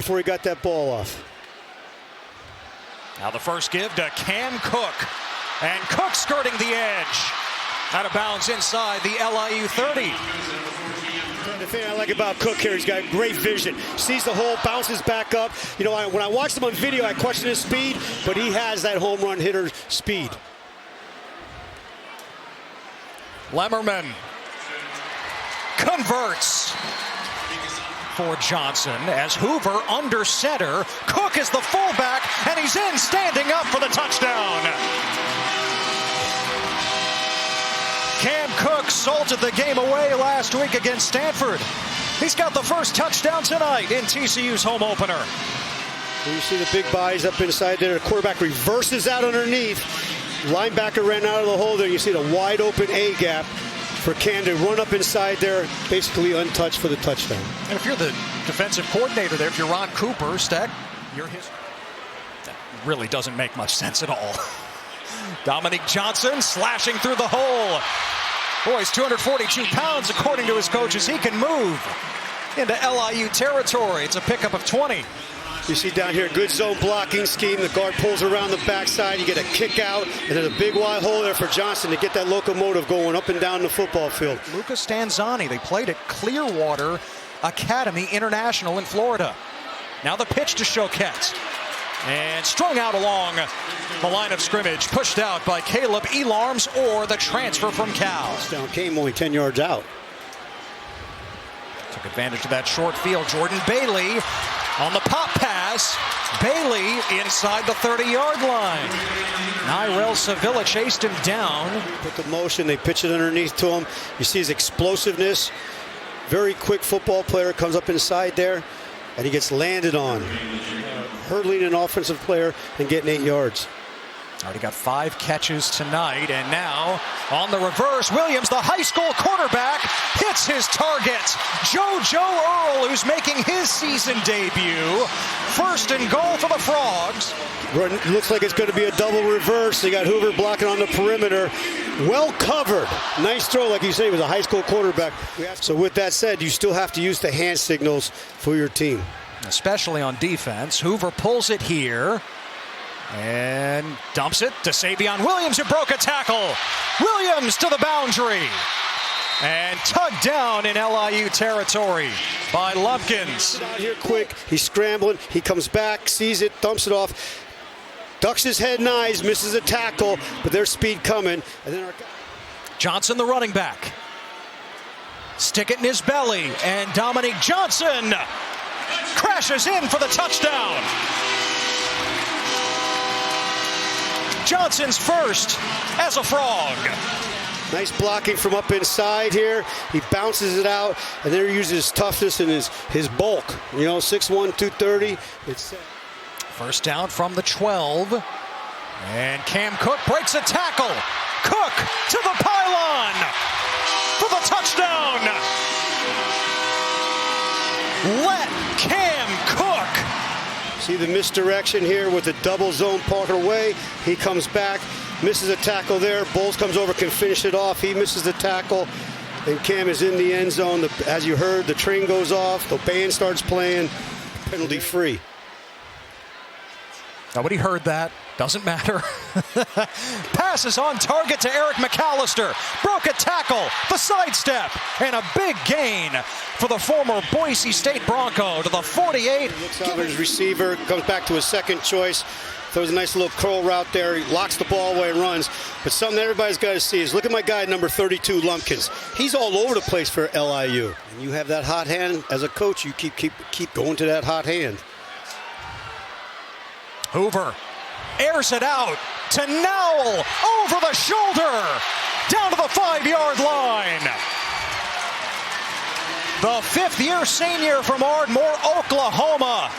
before he got that ball off. Now the first give to Cam Cook. And Cook skirting the edge. Out of bounds inside the LIU 30. The thing I like about Cook here, he's got great vision. Sees the hole, bounces back up. You know, when I watched him on video, I questioned his speed, but he has that home run hitter speed. Lemmerman converts for Johnson as Hoover under center. Cook is the fullback, and he's in, standing up for the touchdown. Cam Cook salted the game away last week against Stanford. He's got the first touchdown tonight in TCU's home opener. You see the big bodies up inside there. The quarterback reverses out underneath. Linebacker ran out of the hole there. You see the wide open A gap for Cam to run up inside there, basically untouched for the touchdown. And if you're the defensive coordinator there, if you're Ron Cooper, Stack, you're his. That really doesn't make much sense at all. Dominique Johnson slashing through the hole. Boy, he's 242 pounds, according to his coaches. He can move into LIU territory. It's a pickup of 20. You see down here, good zone blocking scheme. The guard pulls around the backside. You get a kick out, and there's a big wide hole there for Johnson to get that locomotive going up and down the football field. Lucas Stanzani, they played at Clearwater Academy International in Florida. Now the pitch to Choquette. And strung out along the line of scrimmage, pushed out by Caleb Elarms, or the transfer from Cal. Down came only 10 yards out. Took advantage of that short field. Jordan Bailey on the pop pass. Bailey inside the 30-yard line. Nyrel Sevilla chased him down. Put the motion, they pitch it underneath to him. You see his explosiveness. Very quick football player, comes up inside there, and he gets landed on. Hurdling an offensive player and getting 8 yards. Already got 5 catches tonight, and now on the reverse, Williams, the high school quarterback, hits his target. JoJo Earl, who's making his season debut. First and goal for the Frogs. Looks like it's going to be a double reverse. They got Hoover blocking on the perimeter. Well covered. Nice throw, like you say, he was a high school quarterback. So with that said, you still have to use the hand signals for your team. Especially on defense. Hoover pulls it here and dumps it to Savion Williams, who broke a tackle. Williams to the boundary and tugged down in LIU territory by Lumpkins. Out here quick, he's scrambling, he comes back, sees it, dumps it off, ducks his head and eyes, misses a tackle, but there's speed coming. And then Johnson, the running back, stick it in his belly, and Dominique Johnson crashes in for the touchdown. Johnson's first as a Frog. Nice blocking from up inside here. He bounces it out, and there he uses his toughness and his bulk. You know, 6'1", 230. First down from the 12. And Cam Cook breaks a tackle. Cook to the pylon for the touchdown. Let Cam Cook. See the misdirection here with the double zone Parker away. He comes back, misses a tackle there. Bowles comes over, can finish it off. He misses the tackle, and Cam is in the end zone. As you heard, the train goes off. The band starts playing. Penalty free. Nobody heard that. Doesn't matter. Passes on target to Eric McAllister. Broke a tackle, the sidestep, and a big gain for the former Boise State Bronco to the 48. Looks out at his receiver, comes back to his second choice. Throws a nice little curl route there. He locks the ball away and runs. But something that everybody's got to see is look at my guy, number 32, Lumpkins. He's all over the place for LIU. And you have that hot hand. As a coach, you keep going to that hot hand. Hoover airs it out to Nowell, over the shoulder, down to the 5-yard line. The 5th-year senior from Ardmore, Oklahoma,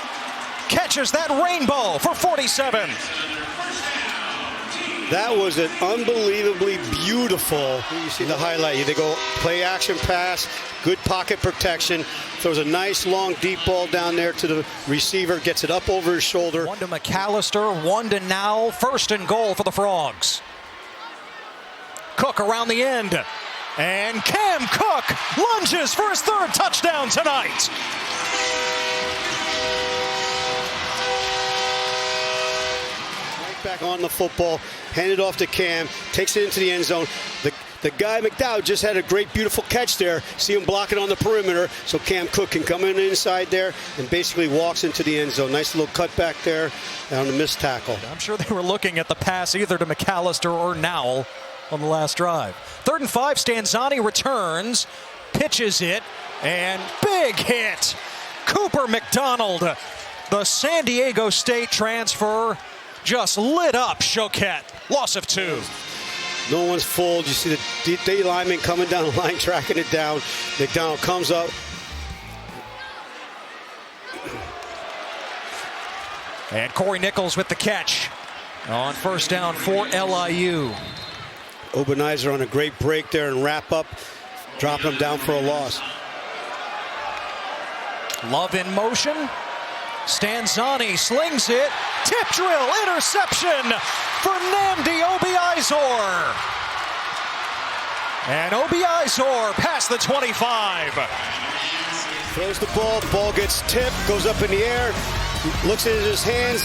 catches that rainbow for 47. That was an unbelievably beautiful, you see the highlight, they go play action pass, good pocket protection, throws a nice long deep ball down there to the receiver, gets it up over his shoulder. One to McAllister, one to Nowell, first and goal for the Frogs. Cook around the end, and Cam Cook lunges for his 3rd touchdown tonight. back on the football, hand it off to Cam, takes it into the end zone. The guy, McDowell, just had a great, beautiful catch there. See him blocking on the perimeter, so Cam Cook can come in inside there and basically walks into the end zone. Nice little cut back there on the missed tackle. I'm sure they were looking at the pass either to McAllister or Nowell on the last drive. 3rd and 5, Stanzani returns, pitches it, and big hit. Cooper McDonald, the San Diego State transfer, just lit up Choquette. Loss of 2. No one's fooled. You see the D lineman coming down the line, tracking it down. McDonald comes up. And Corey Nichols with the catch on 1st down for LIU. Obenizer on a great break there and wrap up, dropping him down for a loss. Love in motion. Stanzani slings it. Tip drill, interception for Nnamdi Obiizor. And Obiizor past the 25. Throws the ball gets tipped, goes up in the air, looks at his hands,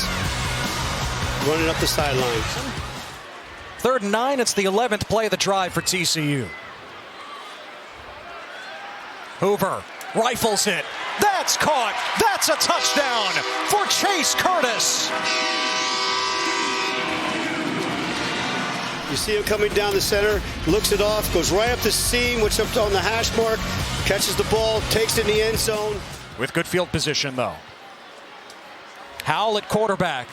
running up the sideline. 3rd and 9, it's the 11th play of the drive for TCU. Hoover rifles it. That's caught. That's a touchdown for Chase Curtis. You see him coming down the center, looks it off, goes right up the seam, which up on the hash mark, catches the ball, takes it in the end zone. With good field position, though. Howell at quarterback.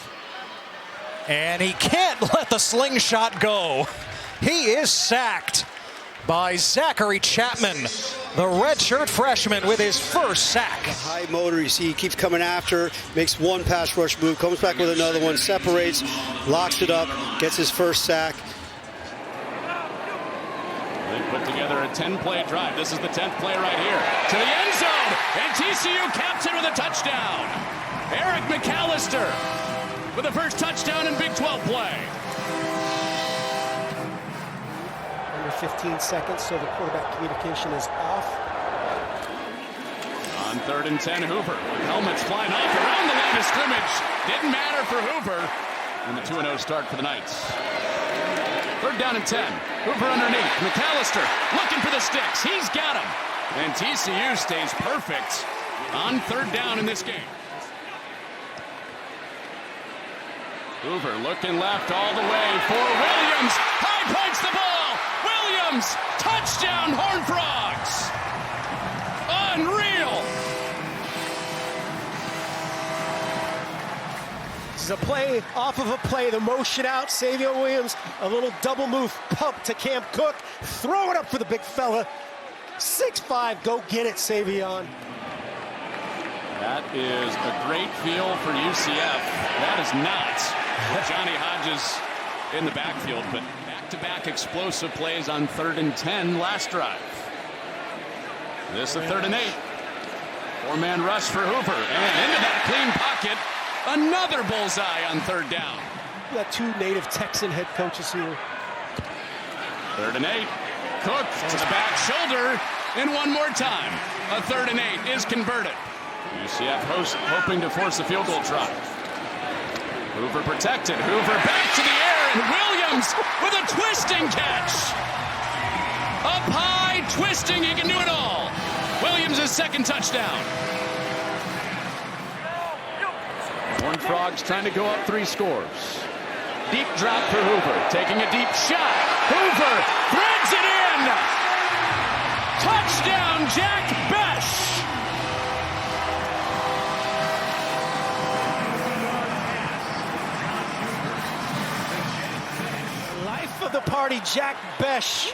And he can't let the slingshot go. He is sacked by Zachary Chapman, the redshirt freshman, with his first sack. High motor, you see he keeps coming after, makes one pass rush move, comes back with another one, separates, locks it up, gets his first sack. They put together a 10-play drive. This is the 10th play right here. To the end zone, and TCU caps it with a touchdown. Eric McAllister with the first touchdown in Big 12 play. Under 15 seconds, so the quarterback communication is off. On 3rd and 10, Hoover with helmets flying off around the line of scrimmage. Didn't matter for Hoover. And the 2-0 start for the Knights. 3rd down and 10. Hoover underneath. McAllister looking for the sticks. He's got him. And TCU stays perfect on 3rd down in this game. Hoover looking left all the way for Williams. High points the ball. Williams, touchdown, Horned Frogs. Unreal. This is a play off of a play, the motion out. Savion Williams, a little double move pump to Cam Cook. Throw it up for the big fella. 6'5", go get it, Savion. That is a great feel for UCF. That is not Johnny Hodges in the backfield, but back-to-back explosive plays on 3rd and 10 last drive. This is 3rd and 8. 4-man rush for Hoover, and into that clean pocket. Another bullseye on 3rd down. We got 2 native Texan head coaches here. 3rd and 8. Cook to the back shoulder, and one more time. A 3rd and 8 is converted. UCF host hoping to force a field goal try. Hoover protected. Hoover back to the air, and Williams with a twisting catch. Up high, twisting, he can do it all. Williams' 2nd touchdown. Horned Frogs trying to go up 3 scores. Deep drop for Hoover, taking a deep shot. Hoover threads it in. Touchdown, Jack Besh. Life of the party, Jack Besh.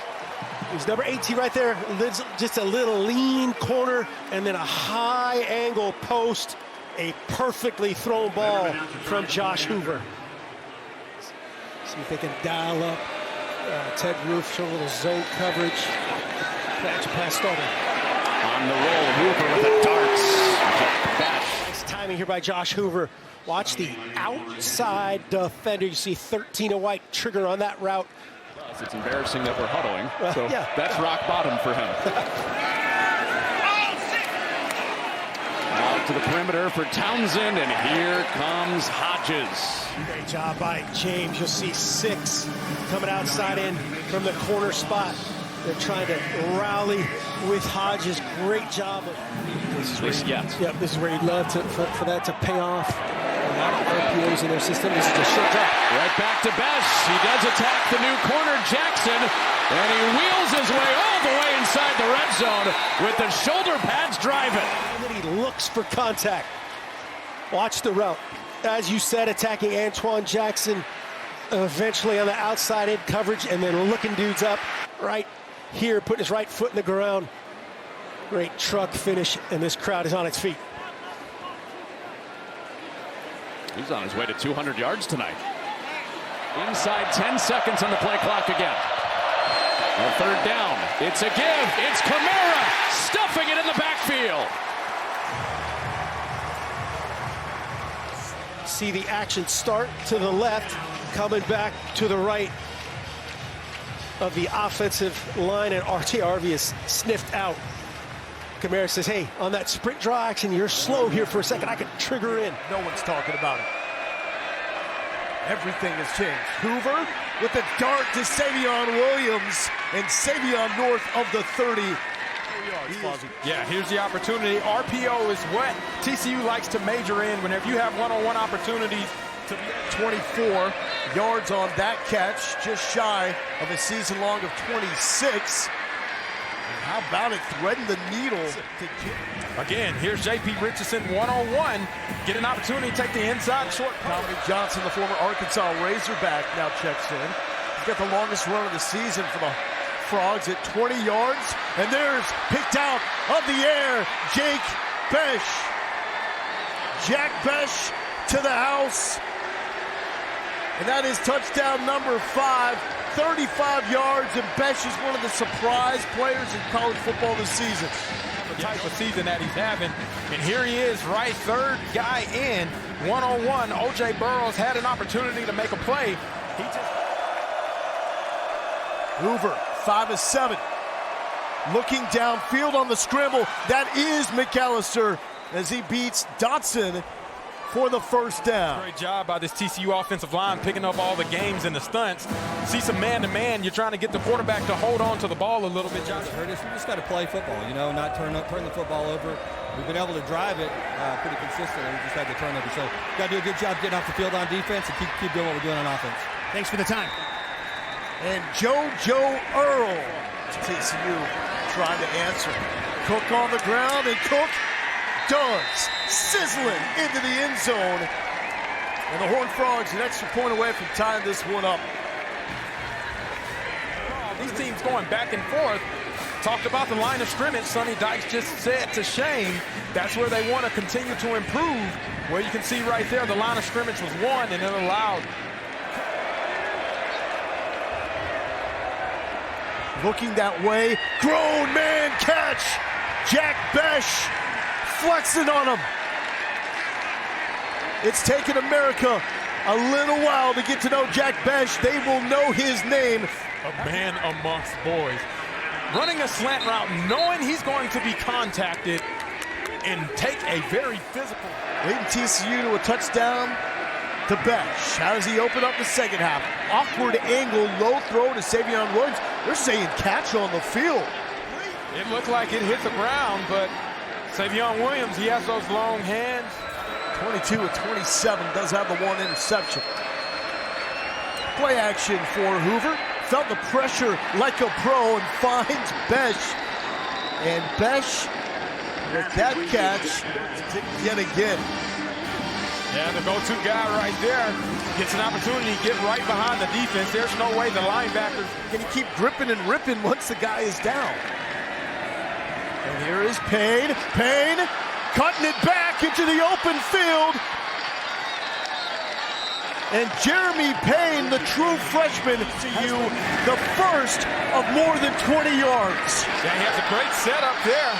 He's number 18 right there. Lives just a little lean corner and then a high angle post. A perfectly thrown ball from Josh Hoover. See if they can dial up Ted Roof, show a little zone coverage. Pass starter. On the roll, Hoover with the darts. Nice timing here by Josh Hoover. Watch the outside defender. You see 13 of white trigger on that route. It's embarrassing that we're huddling, so yeah. That's rock bottom for him. Now to the perimeter for Townsend, and here comes Hodges. Great job by James. You'll see 6 coming outside in from the corner spot. They're trying to rally with Hodges. Great job. This is where you'd love for that to pay off. A lot of RPOs in their system. This is a short drop. Right back to Besh. He does attack the new corner, Jackson, and he wheels his way all the way inside the red zone with the shoulder pads driving. And then he looks for contact. Watch the route. As you said, attacking Antoine Jackson, eventually on the outside in coverage, and then looking dudes up right here, putting his right foot in the ground. Great truck finish, and this crowd is on its feet. He's on his way to 200 yards tonight. Inside 10 seconds on the play clock again. On third down, it's a give. It's Kamara stuffing it in the backfield. See the action start to the left, coming back to the right of the offensive line, and RT Harvey is sniffed out. Kamara says, hey, on that sprint draw action, you're slow here for a second. I can trigger in. No one's talking about it. Everything has changed. Hoover with the dart to Savion Williams, and Savion north of the 30. Yeah, here's the opportunity. RPO is what TCU likes to major in whenever you have one-on-one opportunities. 24 yards on that catch, just shy of a season long of 26. And how about it threading the needle? Again, here's J.P. Richardson one-on-one. Get an opportunity to take the inside short. Dominic Johnson, the former Arkansas Razorback, now checks in. He's got the longest run of the season for the Frogs at 20 yards. And there's picked out of the air, Jake Besh. Jack Besh to the house. And that is touchdown number 5, 35 yards, and Besh is one of the surprise players in college football this season. The type of season that he's having, and here he is, right, third guy in, one-on-one. O.J. Burrows had an opportunity to make a play. Hoover, 5 of 7. Looking downfield on the scramble, that is McAllister as he beats Dotson for the first down. Great job by this TCU offensive line picking up all the games and the stunts. See some man-to-man. You're trying to get the quarterback to hold on to the ball a little bit, Josh. Curtis, we just got to play football, you know, not turn the football over. We've been able to drive it pretty consistently. We just had the turnover. So got to do a good job getting off the field on defense and keep doing what we're doing on offense. Thanks for the time. And JoJo Earl, TCU trying to answer. Cook on the ground, and Cook does, sizzling into the end zone. And the Horned Frogs an extra point away from tying this one up. These teams going back and forth. Talked about the line of scrimmage. Sonny Dykes just said to Shane, that's where they want to continue to improve. Where you can see right there, the line of scrimmage was one and then allowed. Looking that way, grown man catch. Jack Besh flexing on him. It's taken America a little while to get to know Jack Besh. They will know his name. A man amongst boys. Running a slant route, knowing he's going to be contacted and take a very physical. Leading TCU to a touchdown to Besh. How does he open up the second half? Awkward angle, low throw to Savion Williams. They're saying catch on the field. It looked like it hit the ground, but Savion Williams, he has those long hands. 22 of 27, does have the one interception. Play action for Hoover. Felt the pressure like a pro and finds Besh. And Besh, with that catch, yet again. Yeah, the go-to guy right there gets an opportunity to get right behind the defense. There's no way the linebackers can keep gripping and ripping once the guy is down. And here is Payne. Payne cutting it back into the open field. And Jeremy Payne, the true freshman, the first of more than 20 yards. Yeah, he has a great setup there.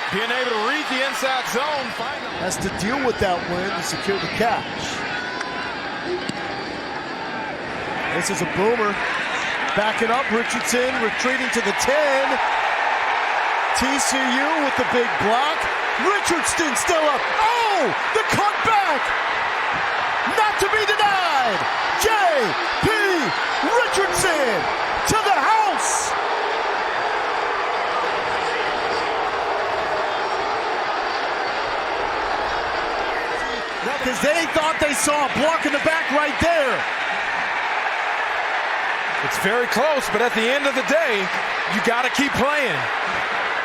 Being able to read the inside zone. Has to deal with that win to secure the catch. This is a boomer. Backing up, Richardson retreating to the 10. TCU with the big block. Richardson still up. Oh, the cutback. Not to be denied. J.P. Richardson to the house. Because they thought they saw a block in the back right there. It's very close, but at the end of the day, you got to keep playing.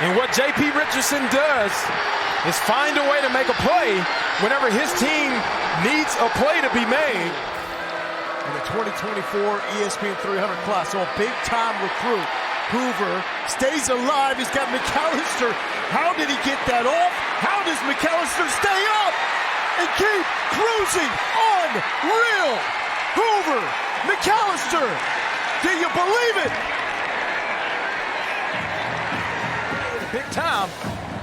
And what J.P. Richardson does is find a way to make a play whenever his team needs a play to be made. In the 2024 ESPN 300 class, so a big-time recruit. Hoover stays alive. He's got McAllister. How did he get that off? How does McAllister stay up and keep cruising? Unreal! Hoover, McAllister, do you believe it? Big time.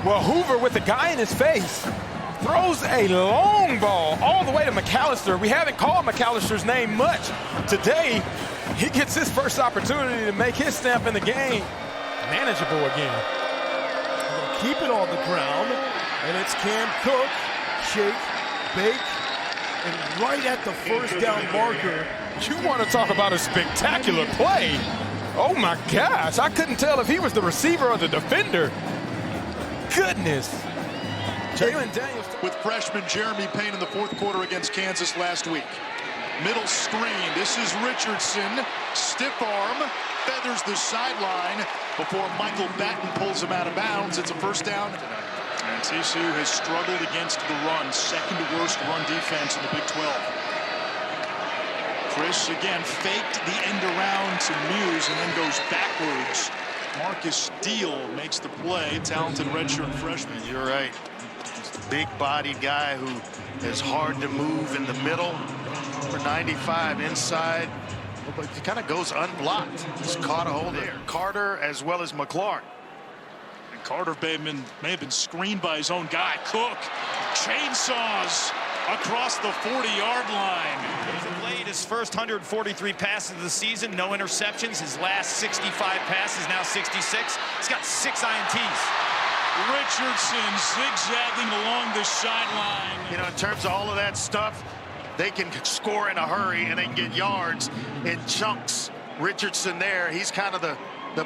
Well, Hoover, with the guy in his face, throws a long ball all the way to McAllister. We haven't called McAllister's name much. Today, he gets his first opportunity to make his stamp in the game manageable again. Keep it on the ground, and it's Cam Cook, shake, bake, and right at the first down marker. You want to talk about a spectacular play? Oh my gosh, I couldn't tell if he was the receiver or the defender. Goodness. Jalen Daniels. With freshman Jeremy Payne in the fourth quarter against Kansas last week. Middle screen. This is Richardson. Stiff arm. Feathers the sideline before Michael Batten pulls him out of bounds. It's a first down. And TCU has struggled against the run. Second worst run defense in the Big 12. Chris again faked the end around to Muse and then goes backwards. Marcus Steele makes the play. Talented redshirt freshman. You're right. Big-bodied guy who is hard to move in the middle. For 95 inside, but he kind of goes unblocked. Just caught a hold there. Carter as well as McLaurin. And Carter may have been screened by his own guy. Cook chainsaws across the 40-yard line. He's played his first 143 passes of the season, no interceptions. His last 65 passes, now 66. He's got 6 INTs. Richardson zigzagging along the sideline. You know, in terms of all of that stuff, they can score in a hurry and they can get yards in chunks. Richardson there, he's kind of the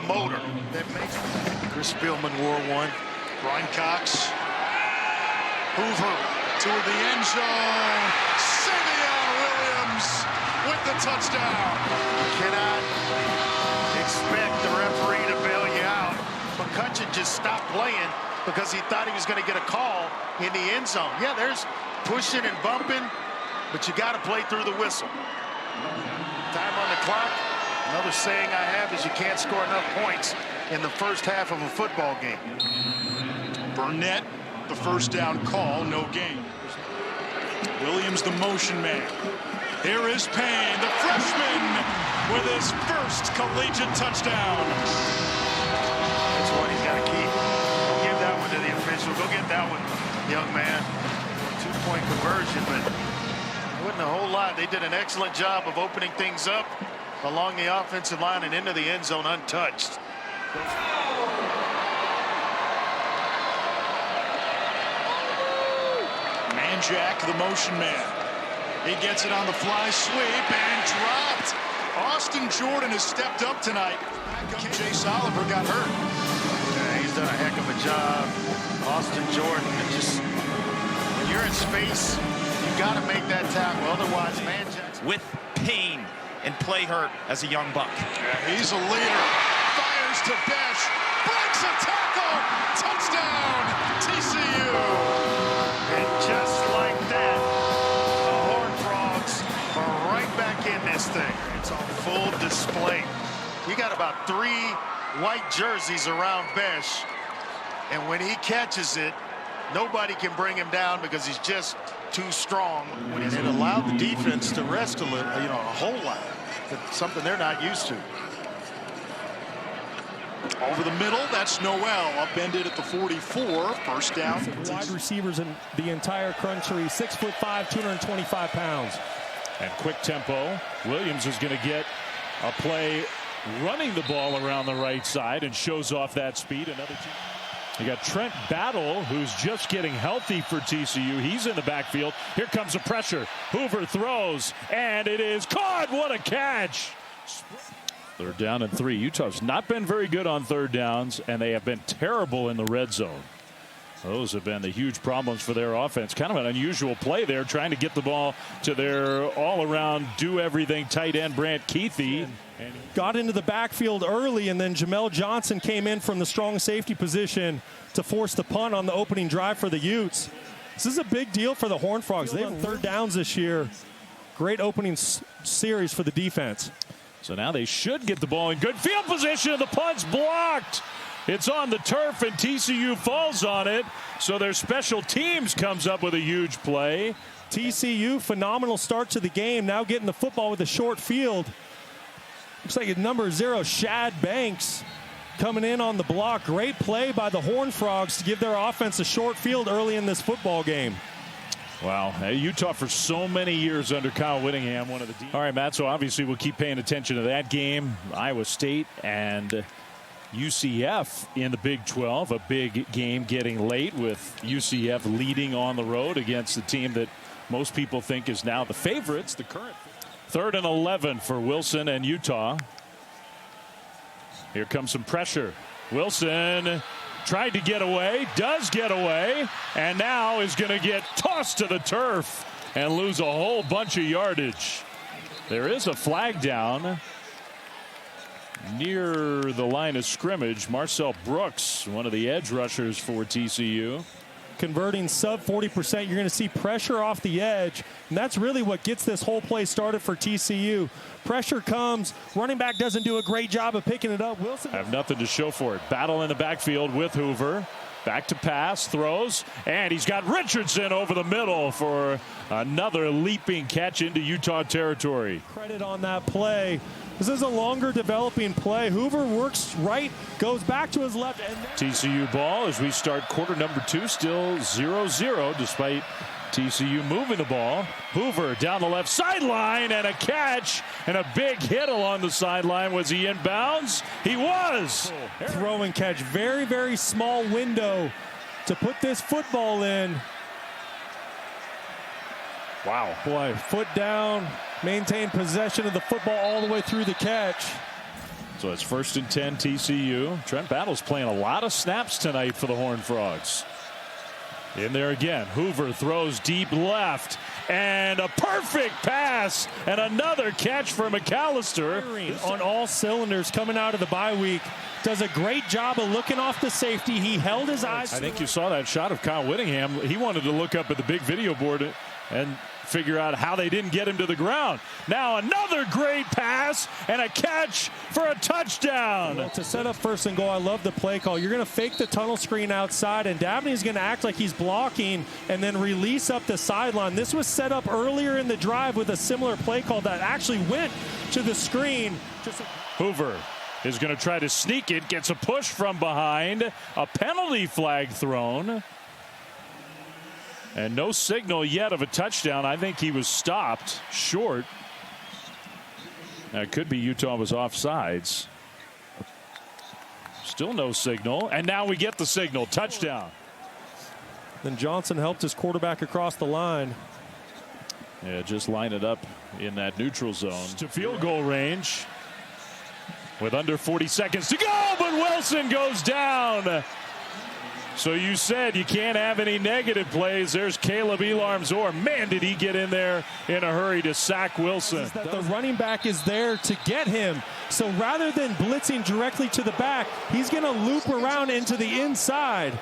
motor that makes it. Chris Spielman wore one. Brian Cox. Hoover to the end zone. Savion Williams with the touchdown. You cannot expect the referee to bail you out. McCutcheon just stopped playing because he thought he was going to get a call in the end zone. Yeah, there's pushing and bumping, but you got to play through the whistle. Time on the clock. Another saying I have is you can't score enough points in the first half of a football game. Burnett, the first down call, no gain. Williams, the motion man. Here is Payne, the freshman, with his first collegiate touchdown. That's what he's got to keep. Go give that one to the official. Go get that one, young man. 2-point conversion, but it wasn't a whole lot. They did an excellent job of opening things up along the offensive line and into the end zone untouched. Manjack, the motion man. He gets it on the fly sweep and dropped. Austin Jordan has stepped up tonight. Chase Oliver got hurt. Yeah, he's done a heck of a job. Austin Jordan, just when you're in space, you got to make that tackle. Otherwise, Manjack With Payne and play hurt as a young buck. Yeah, he's a leader. Fires to Besh. Breaks a tackle. Touchdown, TCU. And just like that, the Horned Frogs are right back in this thing. It's on full display. You got about 3 white jerseys around Besh, and when he catches it, nobody can bring him down because he's just too strong. And it allowed the defense to rest a little, a whole lot. That's something they're not used to. Over the middle, that's Noel. Upended at the 44. First down. Wide receivers in the entire country, 6'5", 225 pounds. And quick tempo. Williams is going to get a play running the ball around the right side and shows off that speed. Another team. You got Trent Battle, who's just getting healthy for TCU. He's in the backfield. Here comes the pressure. Hoover throws, and it is caught. What a catch. 3rd down and 3. Utah's not been very good on 3rd downs, and they have been terrible in the red zone. Those have been the huge problems for their offense. Kind of an unusual play there, trying to get the ball to their all-around, do-everything tight end, Brant Keithy. Got into the backfield early, and then Jamel Johnson came in from the strong safety position to force the punt on the opening drive for the Utes. This is a big deal for the Horned Frogs. They've 3rd downs this year. Great opening series for the defense. So now they should get the ball in good field position. The punt's blocked. It's on the turf, and TCU falls on it. So their special teams comes up with a huge play. TCU, phenomenal start to the game. Now getting the football with a short field. Looks like number 0, Shad Banks, coming in on the block. Great play by the Horned Frogs to give their offense a short field early in this football game. Wow. Utah for so many years under Kyle Whittingham, one of the All right, Matt, so obviously we'll keep paying attention to that game. Iowa State and UCF in the Big 12, a big game getting late with UCF leading on the road against the team that most people think is now the favorites, the current. 3rd and 11 for Wilson and Utah. Here comes some pressure. Wilson tried to get away, does get away, and now is going to get tossed to the turf and lose a whole bunch of yardage. There is a flag down near the line of scrimmage. Marcel Brooks, one of the edge rushers for TCU. Converting sub 40%, you're going to see pressure off the edge, and that's really what gets this whole play started for TCU. Pressure comes, running back doesn't do a great job of picking it up. Wilson have nothing to show for it. Battle in the backfield with Hoover. Back to pass, throws, and he's got Richardson over the middle for another leaping catch into Utah territory. Credit on that play. This is a longer developing play. Hoover works right, goes back to his left. And TCU ball as we start quarter number 2, still 0-0 despite TCU moving the ball. Hoover down the left sideline and a catch and a big hit along the sideline. Was he in bounds? He was. Throw and catch. Very, very small window to put this football in. Wow. Boy, foot down, maintain possession of the football all the way through the catch. So it's 1st and 10 TCU. Trent Battle's playing a lot of snaps tonight for the Horned Frogs. In there again. Hoover throws deep left. And a perfect pass. And another catch for McAllister. On all cylinders coming out of the bye week. Does a great job of looking off the safety. He held his eyes. I think you saw that shot of Kyle Whittingham. He wanted to look up at the big video board and figure out how they didn't get him to the ground. Now another great pass and a catch for a touchdown. Well, to set up 1st and goal, I love the play call. You're going to fake the tunnel screen outside, and Dabney's going to act like he's blocking and then release up the sideline. This was set up earlier in the drive with a similar play call that actually went to the screen. Hoover is going to try to sneak it, gets a push from behind, a penalty flag thrown. And no signal yet of a touchdown. I think he was stopped short. Now, it could be Utah was offsides. Still no signal. And now we get the signal. Touchdown. Then Johnson helped his quarterback across the line. Yeah, just line it up in that neutral zone to field goal range with under 40 seconds to go. But Wilson goes down. So you said you can't have any negative plays. There's Caleb Elarm-Zor. Man, did he get in there in a hurry to sack Wilson. The running back is there to get him. So rather than blitzing directly to the back, he's going to loop around into the inside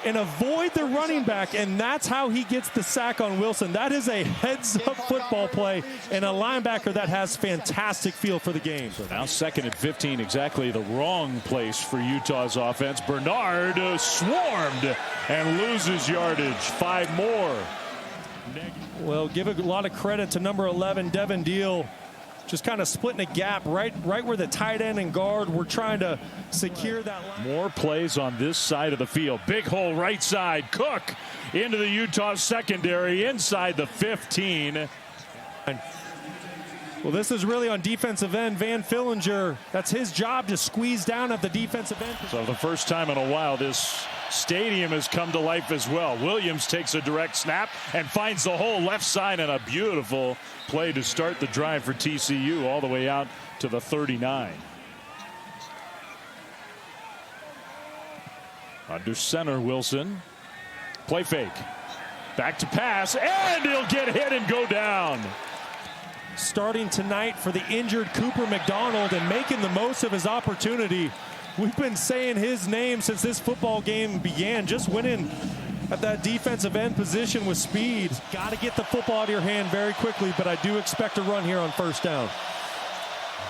and avoid the running back, and that's how he gets the sack on Wilson. That is a heads-up football play and a linebacker that has fantastic feel for the game. So now 2nd and 15, exactly the wrong place for Utah's offense. Bernard swarmed and loses yardage. 5 more. Well, give a lot of credit to number 11, Devin Deal. Just kind of splitting a gap right where the tight end and guard were trying to secure that line. More plays on this side of the field. Big hole right side. Cook into the Utah secondary inside the 15. Well, this is really on defensive end. Van Fillinger, that's his job to squeeze down at the defensive end. So the first time in a while, this stadium has come to life as well. Williams takes a direct snap and finds the hole left side, and a beautiful play to start the drive for TCU all the way out to the 39. Under center, Wilson. Play fake. Back to pass, and he'll get hit and go down. Starting tonight for the injured Cooper McDonald and making the most of his opportunity. We've been saying his name since this football game began, just winning at that defensive end position with speed. Got to get the football out of your hand very quickly, but I do expect a run here on first down.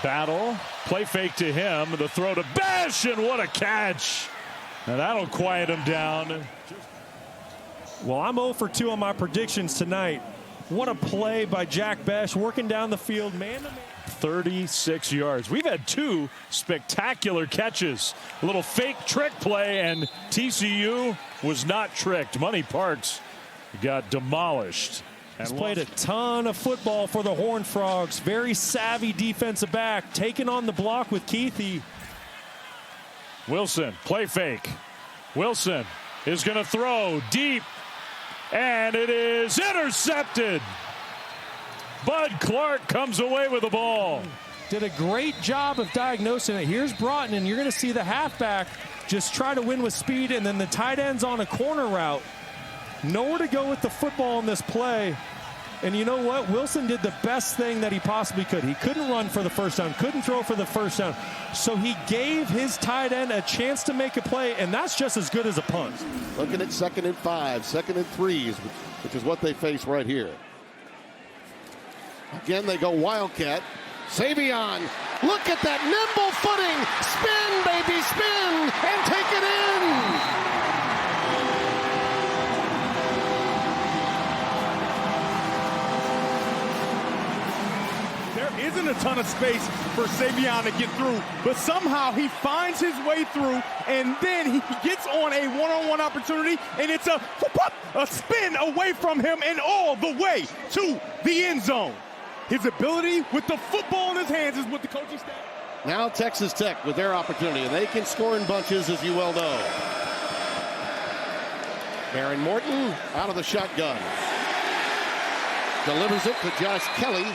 Battle, play fake to him, the throw to Besh, and what a catch. Now that'll quiet him down. Well, I'm 0 for 2 on my predictions tonight. What a play by Jack Besh, working down the field, man-to-man. 36 yards. We've had 2 spectacular catches. A little fake trick play, and TCU was not tricked. Money Parks got demolished. He's played a ton of football for the Horned Frogs. Very savvy defensive back, taking on the block with Keithy. Wilson, play fake. Wilson is going to throw deep, and it is intercepted. Bud Clark comes away with the ball. Did a great job of diagnosing it. Here's Broughton, and you're going to see the halfback just try to win with speed, and then the tight end's on a corner route. Nowhere to go with the football in this play. And you know what? Wilson did the best thing that he possibly could. He couldn't run for the first down, couldn't throw for the first down. So he gave his tight end a chance to make a play, and that's just as good as a punt. Looking at 2nd and 5, 2nd and 3s, which is what they face right here. Again, they go Wildcat. Savion, look at that nimble footing. Spin, baby, spin, and take it in. There isn't a ton of space for Savion to get through, but somehow he finds his way through, and then he gets on a one-on-one opportunity, and it's a spin away from him and all the way to the end zone. His ability with the football in his hands is what the coaching staff. Now Texas Tech with their opportunity, and they can score in bunches, as you well know. Aaron Morton out of the shotgun. Delivers it to Josh Kelly,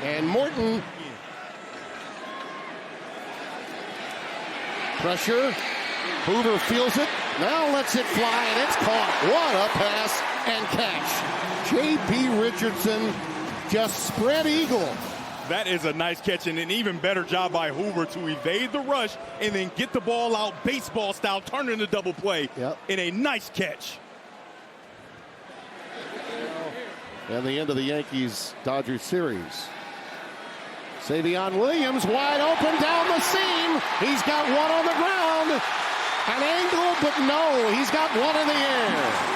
and Morton. Pressure. Hoover feels it. Now lets it fly, and it's caught. What a pass and catch. J.P. Richardson just spread eagle. That is a nice catch, and an even better job by Hoover to evade the rush and then get the ball out baseball style, turn it into double play in a nice catch. And the end of the Yankees-Dodgers series. Savion Williams wide open down the seam. He's got one on the ground. An angle, but no, he's got one in the air.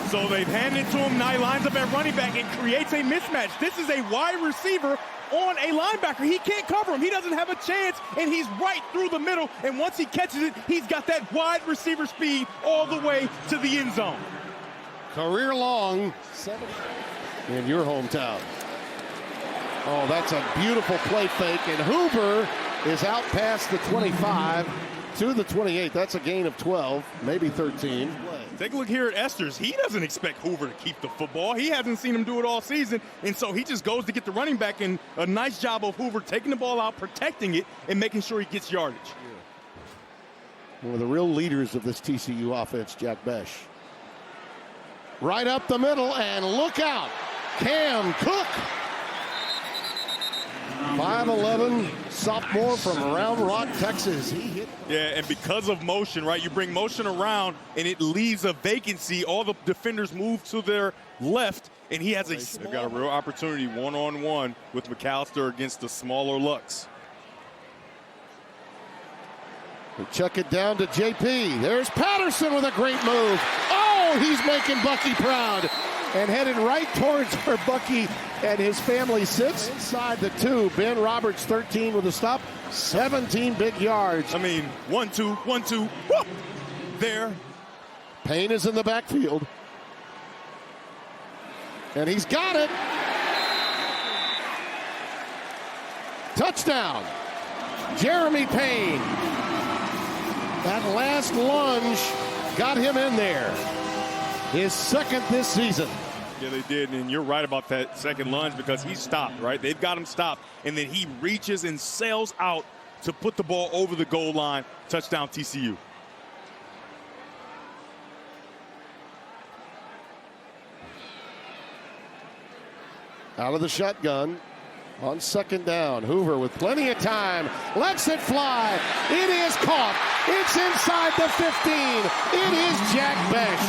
So they've handed it to him. Now he lines up at running back and creates a mismatch. This is a wide receiver on a linebacker. He can't cover him. He doesn't have a chance, and he's right through the middle. And once he catches it, he's got that wide receiver speed all the way to the end zone. Career long in your hometown. Oh, that's a beautiful play fake, and Hoover is out past the 25 to the 28. That's a gain of 12, maybe 13. Take a look here at Esters. He doesn't expect Hoover to keep the football. He hasn't seen him do it all season, and so he just goes to get the running back, and a nice job of Hoover taking the ball out, protecting it, and making sure he gets yardage. One of the real leaders of this TCU offense, Jack Besh. Right up the middle, and look out. Cam Cook. 5'11", sophomore from Round Rock, Texas. He hit. Yeah, and because of motion, right? You bring motion around, and it leaves a vacancy. All the defenders move to their left, and he has They've got a real opportunity one-on-one with McAllister against the smaller Lux. They check it down to JP. There's Patterson with a great move. Oh, he's making Bucky proud. And headed right towards where Bucky and his family sits. Inside the 2, Ben Roberts 13 with a stop, 17 big yards. I mean, 1-2, 1-2, whoop! there. Payne is in the backfield. And he's got it. Touchdown. Jeremy Payne. That last lunge got him in there. His second this season. Yeah, they did, and you're right about that second lunge because he stopped, right? They've got him stopped, and then he reaches and sails out to put the ball over the goal line. Touchdown, TCU. Out of the shotgun on second down. Hoover with plenty of time. Lets it fly. It is caught. It's inside the 15. It is Jack Besh.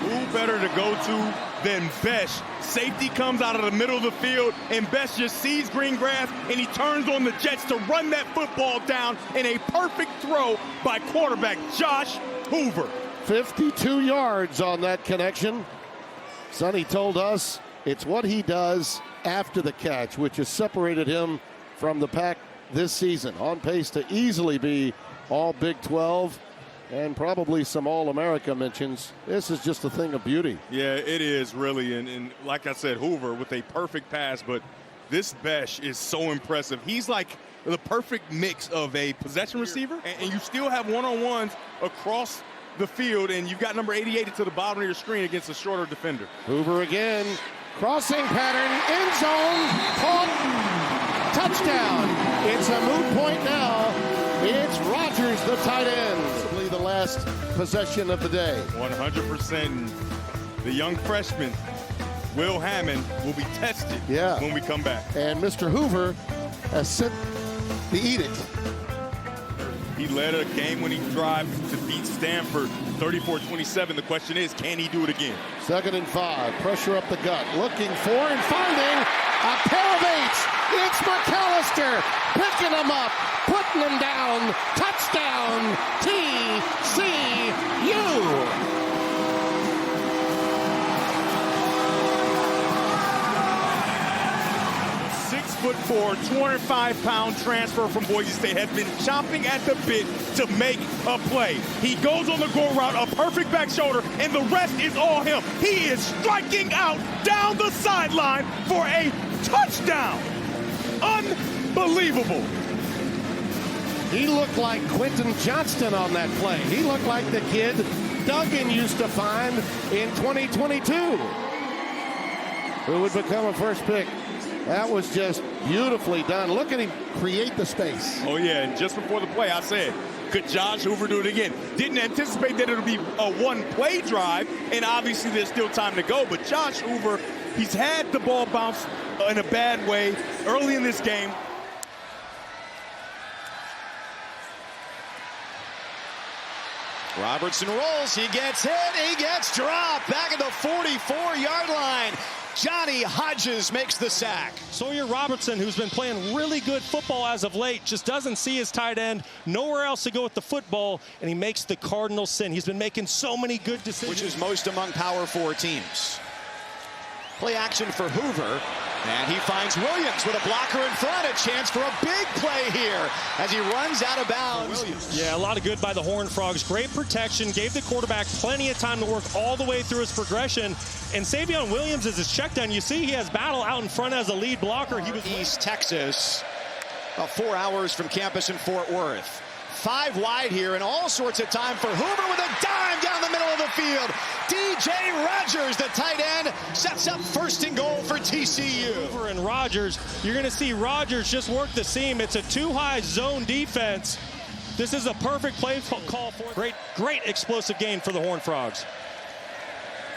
Who better to go to than Besh? Safety comes out of the middle of the field, and Besh just sees green grass, and he turns on the Jets to run that football down in a perfect throw by quarterback Josh Hoover. 52 yards on that connection. Sonny told us it's what he does after the catch, which has separated him from the pack this season. On pace to easily be all Big 12 and probably some All-America mentions. This is just a thing of beauty. Yeah, it is really. And like I said, Hoover with a perfect pass, but this Besh is so impressive. He's like the perfect mix of a possession receiver, and you still have one-on-ones across the field, and you've got number 88 to the bottom of your screen against a shorter defender. Hoover again, crossing pattern, end zone, caught, touchdown. It's a moot point now. It's Rodgers, the tight end. Possibly the last possession of the day. 100%. The young freshman, Will Hammond, will be tested when we come back. And Mr. Hoover has sent the edict. He led a game-winning drive to beat Stanford 34-27. The question is, can he do it again? 2nd and 5. Pressure up the gut. Looking for and finding a pair of 8s. It's McAllister picking them up, putting them down. Touchdown, TCU. 6'4", 205-pound transfer from Boise State has been chomping at the bit to make a play. He goes on the go route, a perfect back shoulder, and the rest is all him. He is striking out down the sideline for a touchdown. Unbelievable. He looked like Quentin Johnston on that play. He looked like the kid Duggan used to find in 2022, who would become a first pick. That was just beautifully done. Look at him create the space. Oh, yeah, and just before the play, I said, could Josh Hoover do it again? Didn't anticipate that it would be a one-play drive, and obviously there's still time to go. But Josh Hoover, he's had the ball bounce in a bad way early in this game. Robertson rolls, he gets hit, he gets dropped back at the 44-yard line. Johnny Hodges makes the sack. Sawyer Robertson, who's been playing really good football as of late, just doesn't see his tight end, nowhere else to go with the football, and he makes the cardinal sin. He's been making so many good decisions. Which is most among Power 4 teams. Play action for Hoover, and he finds Williams with a blocker in front. A chance for a big play here as he runs out of bounds. Yeah, a lot of good by the Horned Frogs. Great protection, gave the quarterback plenty of time to work all the way through his progression. And Savion Williams is his check down. You see he has Battle out in front as a lead blocker. He was East Texas, about 4 hours from campus in Fort Worth. 5 wide here and all sorts of time for Hoover with a dime down the middle of the field. DJ Rodgers, the tight end, sets up 1st and goal for TCU. Hoover and Rodgers, you're going to see Rodgers just work the seam. It's a too-high zone defense. This is a perfect play call for it. Great explosive gain for the Horned Frogs.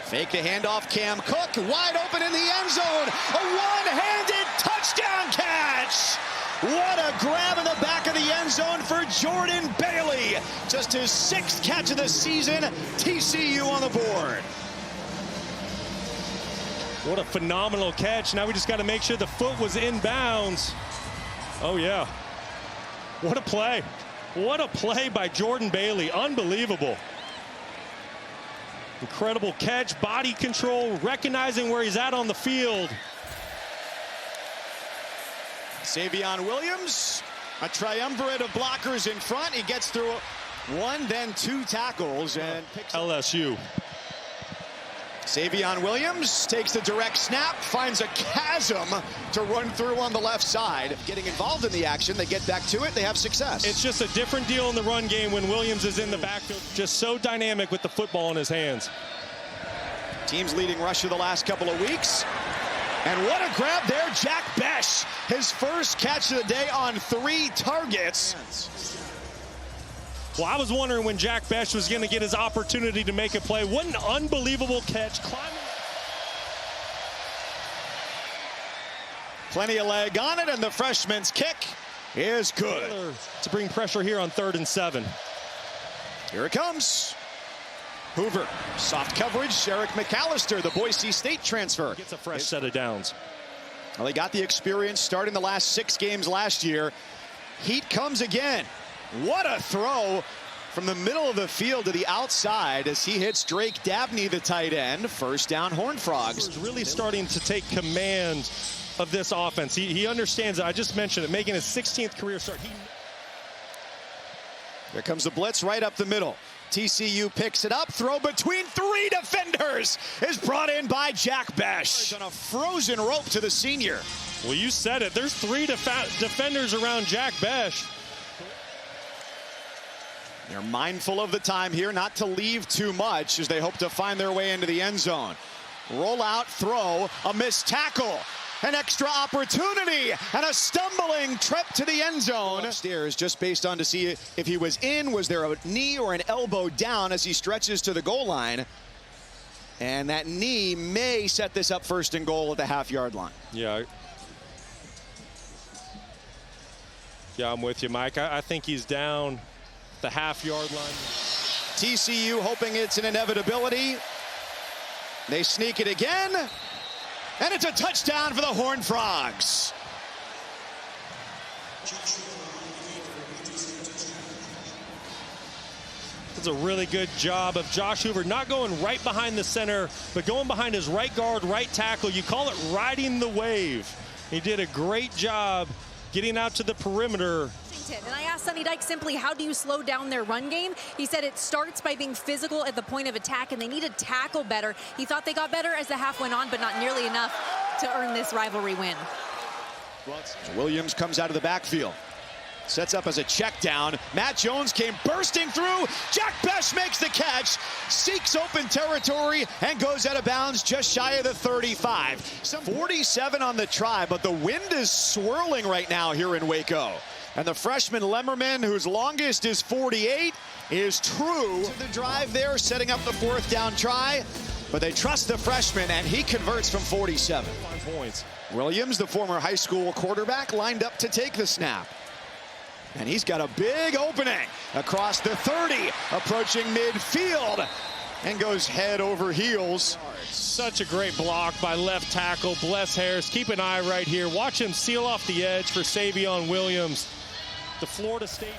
Fake the handoff, Cam Cook, wide open in the end zone. A one-handed touchdown catch. What a grab in the back of the end zone for Jordan Bailey. Just his 6th catch of the season. TCU on the board. What a phenomenal catch. Now we just got to make sure the foot was in bounds. Oh, yeah. What a play. What a play by Jordan Bailey. Unbelievable. Incredible catch, body control, recognizing where he's at on the field. Savion Williams, a triumvirate of blockers in front. He gets through One, then two tackles, and picks LSU. Savion Williams takes the direct snap, finds a chasm to run through on the left side. Getting involved in the action, they get back to it, they have success. It's just a different deal in the run game when Williams is in the backfield. Just so dynamic with the football in his hands. Team's leading rusher the last couple of weeks. And what a grab there, Jack Besh. His first catch of the day on 3 targets. Well, I was wondering when Jack Besh was going to get his opportunity to make a play. What an unbelievable catch. Plenty of leg on it, and the freshman's kick is good. To bring pressure here on 3rd and 7. Here it comes. Hoover, soft coverage. Eric McAllister, the Boise State transfer. Gets a fresh set of downs. Well, they got the experience starting the last 6 games last year. Heat comes again. What a throw from the middle of the field to the outside as he hits Drake Dabney, the tight end. First down, Horned Frogs. He's really starting to take command of this offense. He understands it. I just mentioned it, making his 16th career start. Here comes the blitz right up the middle. TCU picks it up. Throw between 3 defenders is brought in by Jack Besh. On a frozen rope to the senior. Well, you said it. There's 3 defenders around Jack Besh. They're mindful of the time here, not to leave too much as they hope to find their way into the end zone. Roll out, throw, a missed tackle, an extra opportunity, and a stumbling trip to the end zone. Upstairs, just based on to see if he was in, was there a knee or an elbow down as he stretches to the goal line. And that knee may set this up 1st and goal at the half-yard line. Yeah, I'm with you, Mike. I think he's down the half-yard line. TCU hoping it's an inevitability. They sneak it again, and it's a touchdown for the Horned Frogs. It's a really good job of Josh Hoover not going right behind the center, but going behind his right guard, right tackle. You call it riding the wave. He did a great job getting out to the perimeter. And I asked Sonny Dykes simply, how do you slow down their run game? He said it starts by being physical at the point of attack, and they need to tackle better. He thought they got better as the half went on, but not nearly enough to earn this rivalry win. Williams comes out of the backfield. Sets up as a check down. Matt Jones came bursting through. Jack Besh makes the catch, seeks open territory, and goes out of bounds just shy of the 35. 47 on the try, but the wind is swirling right now here in Waco. And the freshman Lemmerman, whose longest is 48, is true to the drive there, setting up the 4th down try. But they trust the freshman, and he converts from 47. 5 points. Williams, the former high school quarterback, lined up to take the snap. And he's got a big opening across the 30, approaching midfield, and goes head over heels. Such a great block by left tackle Bless Harris. Keep an eye right here. Watch him seal off the edge for Savion Williams. The Florida State.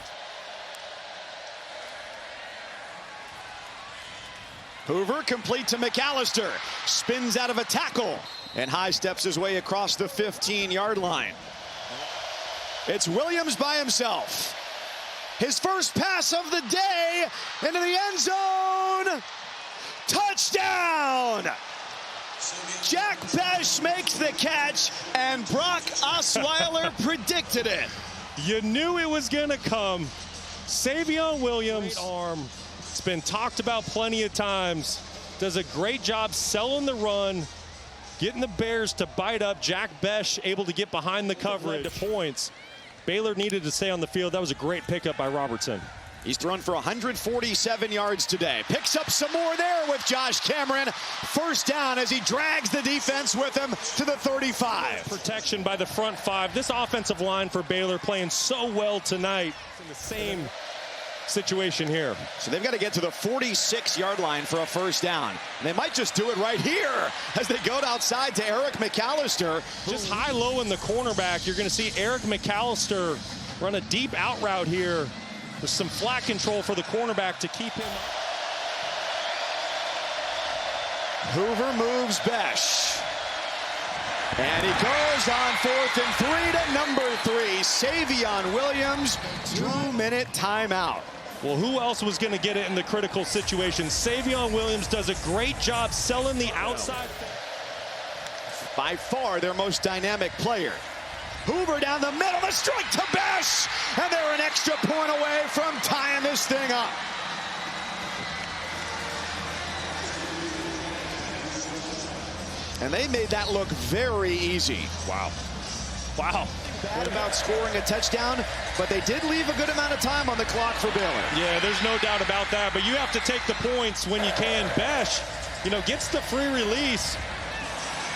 Hoover complete to McAllister. Spins out of a tackle and high steps his way across the 15-yard line. It's Williams by himself. His first pass of the day into the end zone. Touchdown! Jack Besh makes the catch, and Brock Osweiler predicted it. You knew it was going to come. Savion Williams, arm. It's been talked about plenty of times. Does a great job selling the run, getting the Bears to bite up. Jack Besh able to get behind the coverage. To points. Baylor needed to stay on the field. That was a great pickup by Robertson. He's thrown for 147 yards today. Picks up some more there with Josh Cameron. First down as he drags the defense with him to the 35. Protection by the front 5. This offensive line for Baylor playing so well tonight. In the same situation here. So they've got to get to the 46-yard line for a first down. And they might just do it right here as they go outside to Eric McAllister. Just high-low in the cornerback. You're going to see Eric McAllister run a deep out route here. With some flat control for the cornerback to keep him. Hoover moves Besh. And he goes on 4th and 3 to number 3. Savion Williams, 2-minute timeout. Well, who else was going to get it in the critical situation? Savion Williams does a great job selling the outside. By far their most dynamic player. Hoover down the middle, the strike to Besh, and they're an extra point away from tying this thing up. And they made that look very easy. Wow. Bad about scoring a touchdown, but they did leave a good amount of time on the clock for Baylor. Yeah, there's no doubt about that, but you have to take the points when you can. Besh, gets the free release.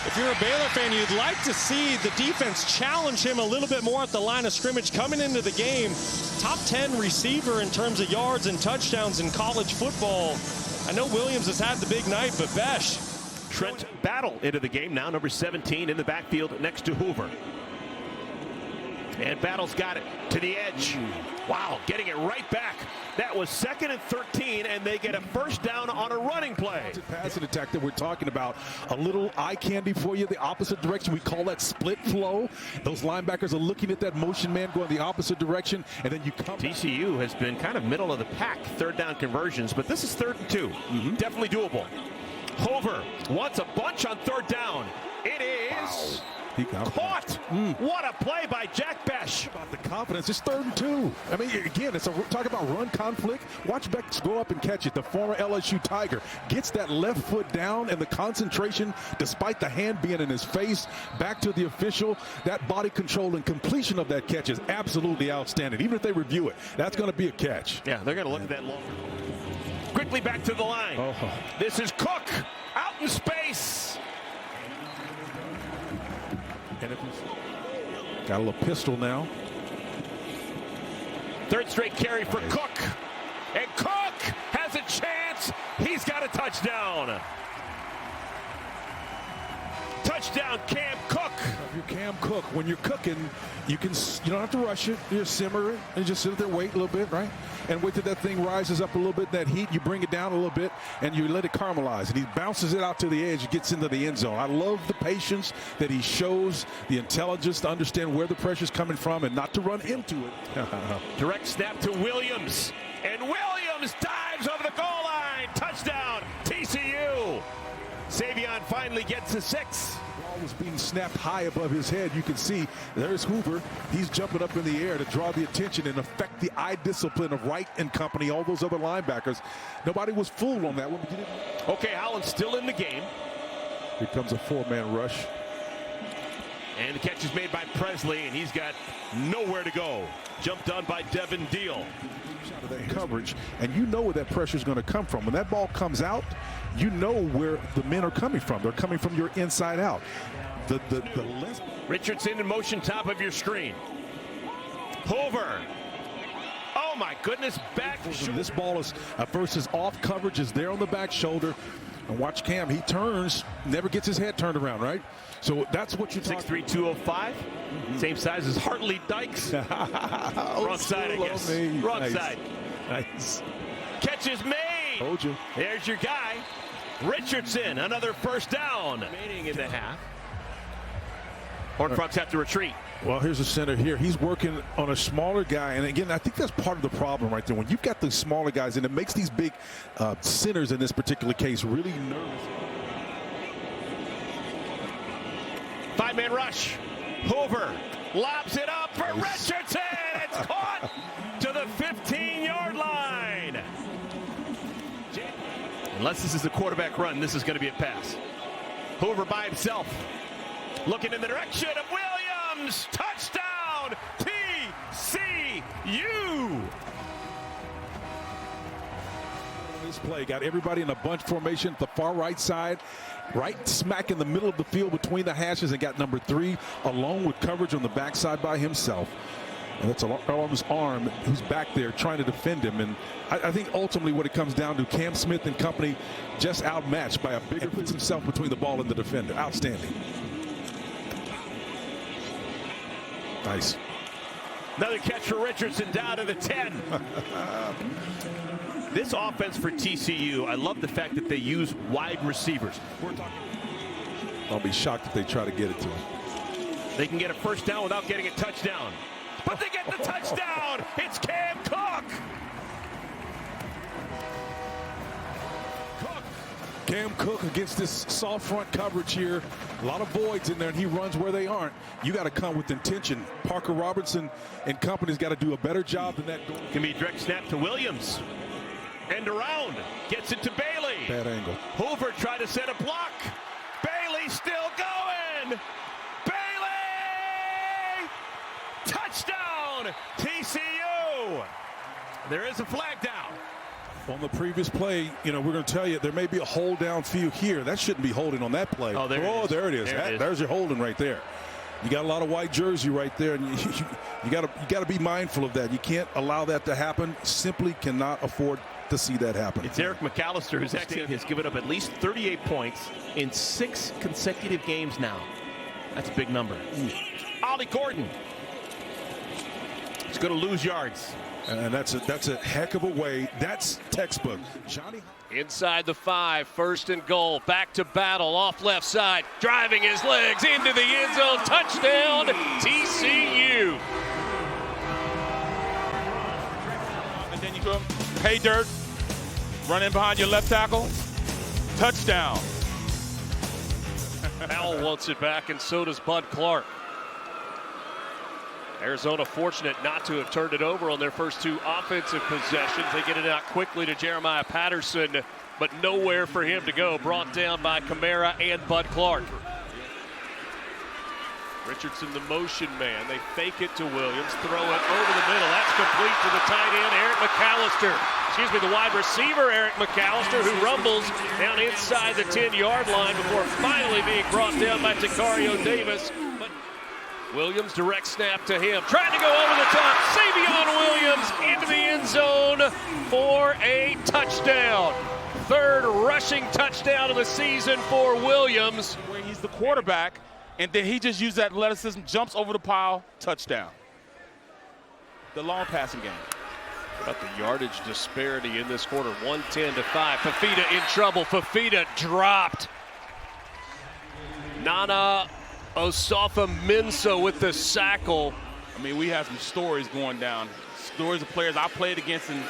If you're a Baylor fan, you'd like to see the defense challenge him a little bit more at the line of scrimmage coming into the game. Top 10 receiver in terms of yards and touchdowns in college football. I know Williams has had the big night, but Besh. Trent Battle into the game now, number 17 in the backfield next to Hoover. And Battle's got it to the edge. Wow, getting it right back. That was 2nd and 13, and they get a first down on a running play. Passing attack that we're talking about. A little eye candy for you, the opposite direction. We call that split flow. Those linebackers are looking at that motion man going the opposite direction, and then you come. TCU has been kind of middle of the pack, third down conversions, but this is 3rd and 2. Definitely doable. Hoover wants a bunch on 3rd down. It is. He caught. What a play by Jack Besh. About the confidence. It's 3rd and 2. I mean, again, talk about run conflict. Watch Beck go up and catch it. The former LSU Tiger gets that left foot down, and the concentration, despite the hand being in his face, back to the official. That body control and completion of that catch is absolutely outstanding. Even if they review it, that's going to be a catch. Yeah, they're going to look at that long. Quickly back to the line. This is Cook out in space. And if he's got a little pistol now. 3rd straight carry for Cook. And Cook has a chance. He's got a touchdown. Touchdown, Cam Cook. If you're Cam Cook, when you're cooking, you don't have to rush it. You just simmer it and just sit there, wait a little bit, right? And wait till that thing rises up a little bit, that heat, you bring it down a little bit, and you let it caramelize. And he bounces it out to the edge, gets into the end zone. I love the patience that he shows, the intelligence to understand where the pressure's coming from and not to run into it. Direct snap to Williams. And Williams dives over the goal line. Touchdown, TCU. Savion finally gets a 6. The ball was being snapped high above his head. You can see there's Hoover. He's jumping up in the air to draw the attention and affect the eye discipline of Wright and company, all those other linebackers. Nobody was fooled on that one. Okay, Holland's still in the game. Here comes a 4-man rush. And the catch is made by Presley, and he's got nowhere to go. Jumped on by Devin Deal. Out of that coverage, and you know where that pressure is going to come from. When that ball comes out, you know where the men are coming from. They're coming from your inside out. Richardson in motion, top of your screen. Hoover. Oh my goodness, back. This ball is versus off coverage is there on the back shoulder. And watch Cam, he turns, never gets his head turned around, right? So that's what you're talking 6'3", 205. Same size as Hartley Dykes. Wrong side, I guess. Wrong side. Nice. Catch is made. Told you. There's your guy. Richardson, another first down. Remaining in the half. Horned Frogs have to retreat. Well, here's the center here. He's working on a smaller guy. And again, I think that's part of the problem right there. When you've got the smaller guys, and it makes these big centers in this particular case really nervous. 5-man rush. Hoover lobs it up for Richardson. It's caught to the 15-yard line. Unless this is a quarterback run, this is going to be a pass. Hoover by himself. Looking in the direction of Williams. Touchdown, TCU. This play got everybody in a bunch formation at the far right side, right smack in the middle of the field between the hashes, and got number 3 alone with coverage on the backside by himself. And that's Arm's arm who's back there trying to defend him. And I think ultimately what it comes down to, Cam Smith and company just outmatched by a bigger, puts himself between the ball and the defender. Outstanding. Nice. Another catch for Richardson down to the 10. This offense for TCU, I love the fact that they use wide receivers. I'll be shocked if they try to get it to him. They can get a first down without getting a touchdown. But they get the touchdown. It's Cam Cook. Cam Cook against this soft front coverage here. A lot of voids in there, and he runs where they aren't. You got to come with intention. Parker Robertson and company's got to do a better job than that. Can be direct snap to Williams. End around. Gets it to Bailey. Bad angle. Hoover tried to set a block. Bailey still going. Bailey! Touchdown! TCU! There is a flag down. On the previous play, you know, we're going to tell you there may be a hold downfield here. That shouldn't be holding on that play. There it is. There's your holding right there. You got a lot of white jersey right there, and you got to be mindful of that. You can't allow that to happen. Simply cannot afford to see that happen. It's Eric McAllister, whose team has given up at least 38 points in 6 consecutive games now. That's a big number. Ollie Gordon. He's going to lose yards. And that's a heck of a way. That's textbook. Johnny. Inside the 5, first and goal. Back to Battle, off left side. Driving his legs into the end zone. Touchdown, TCU. And then you go, pay dirt. Run in behind your left tackle. Touchdown. Powell wants it back, and so does Bud Clark. Arizona fortunate not to have turned it over on their first 2 offensive possessions. They get it out quickly to Jeremiah Patterson, but nowhere for him to go. Brought down by Kamara and Bud Clark. Richardson, the motion man. They fake it to Williams, throw it over the middle. That's complete to the tight end, Eric McAllister. Excuse me, the wide receiver, Eric McAllister, who rumbles down inside the 10-yard line before finally being brought down by Tacario Davis. Williams, direct snap to him. Trying to go over the top. Savion Williams into the end zone for a touchdown. 3rd rushing touchdown of the season for Williams. Where he's the quarterback, and then he just used that athleticism, jumps over the pile, touchdown. The long passing game. About the yardage disparity in this quarter, 110 to 5. Fafita in trouble. Fafita dropped. Nana Osafa-Mensah with the sackle. I mean, we have some stories going down. Stories of players I played against in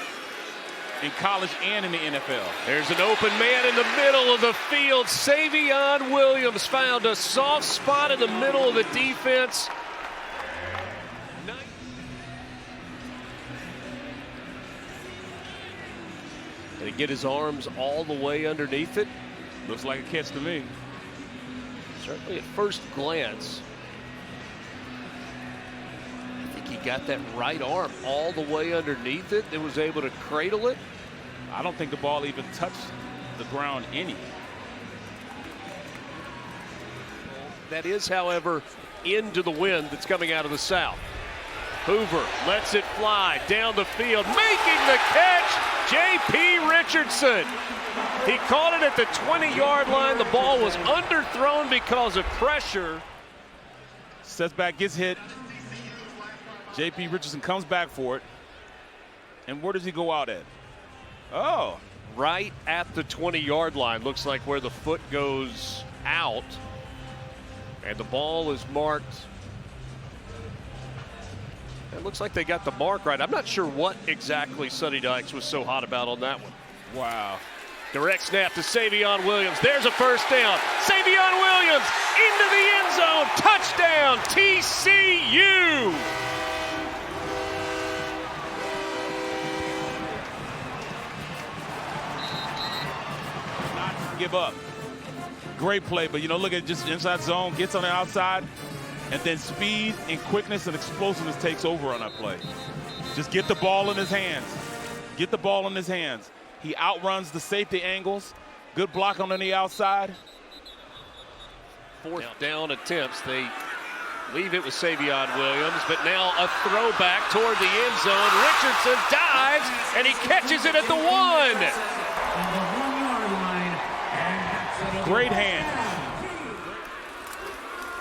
college and in the NFL. There's an open man in the middle of the field. Savion Williams found a soft spot in the middle of the defense. Did he get his arms all the way underneath it? Looks like a catch to me. Certainly at first glance, I think he got that right arm all the way underneath it and was able to cradle it. I don't think the ball even touched the ground any. That is, however, into the wind that's coming out of the south. Hoover lets it fly down the field, making the catch, J.P. Richardson. He caught it at the 20-yard line. The ball was underthrown because of pressure. Sets back, gets hit. J.P. Richardson comes back for it. And where does he go out at? Oh. Right at the 20-yard line. Looks like where the foot goes out. And the ball is marked. It looks like they got the mark right. I'm not sure what exactly Sonny Dykes was so hot about on that one. Wow. Direct snap to Savion Williams. There's a first down. Savion Williams into the end zone. Touchdown, TCU. Not give up. Great play, but you know, look at just inside zone, gets on the outside, and then speed and quickness and explosiveness takes over on that play. Just get the ball in his hands. Get the ball in his hands. He outruns the safety angles. Good block on the outside. 4th down attempts. They leave it with Savion Williams, but now a throwback toward the end zone. Richardson dives, and he catches it at the 1. Great hand.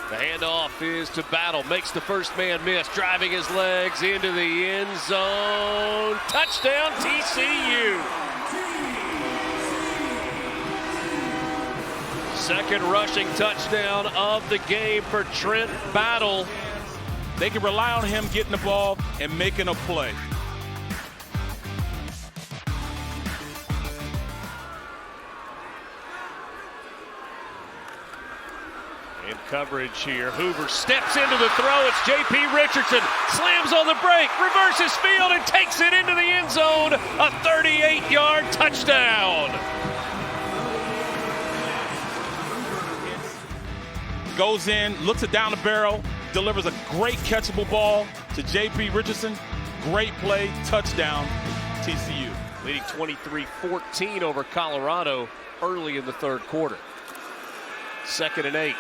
The handoff is to Battle. Makes the first man miss. Driving his legs into the end zone. Touchdown, TCU. Second rushing touchdown of the game for Trent Battle. They can rely on him getting the ball and making a play. coverage here. Hoover steps into the throw. It's J.P. Richardson. Slams on the break. Reverses field and takes it into the end zone. A 38-yard touchdown. Goes in, looks it down the barrel, delivers a great catchable ball to J.P. Richardson. Great play, touchdown, TCU. Leading 23-14 over Colorado early in the third quarter. 2nd and 8.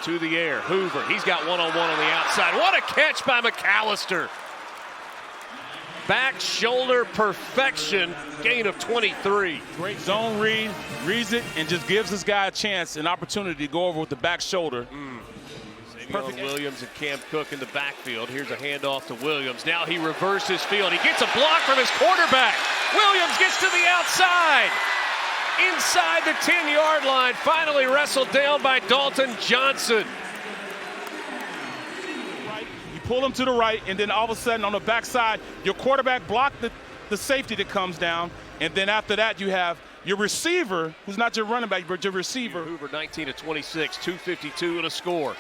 To the air. Hoover. He's got one-on-one on the outside. What a catch by McAllister. Back shoulder perfection. Gain of 23. Great zone read. Reads it and just gives this guy a chance, an opportunity to go over with the back shoulder. Perfect. Williams and Cam Cook in the backfield. Here's a handoff to Williams. Now he reverses field. He gets a block from his quarterback. Williams gets to the outside. Inside the 10-yard line. Finally wrestled down by Dalton Johnson. You pull him to the right, and then all of a sudden on the backside, your quarterback blocked the safety that comes down. And then after that, you have your receiver, who's not your running back, but your receiver. Hoover 19 of 26, 252 and a score.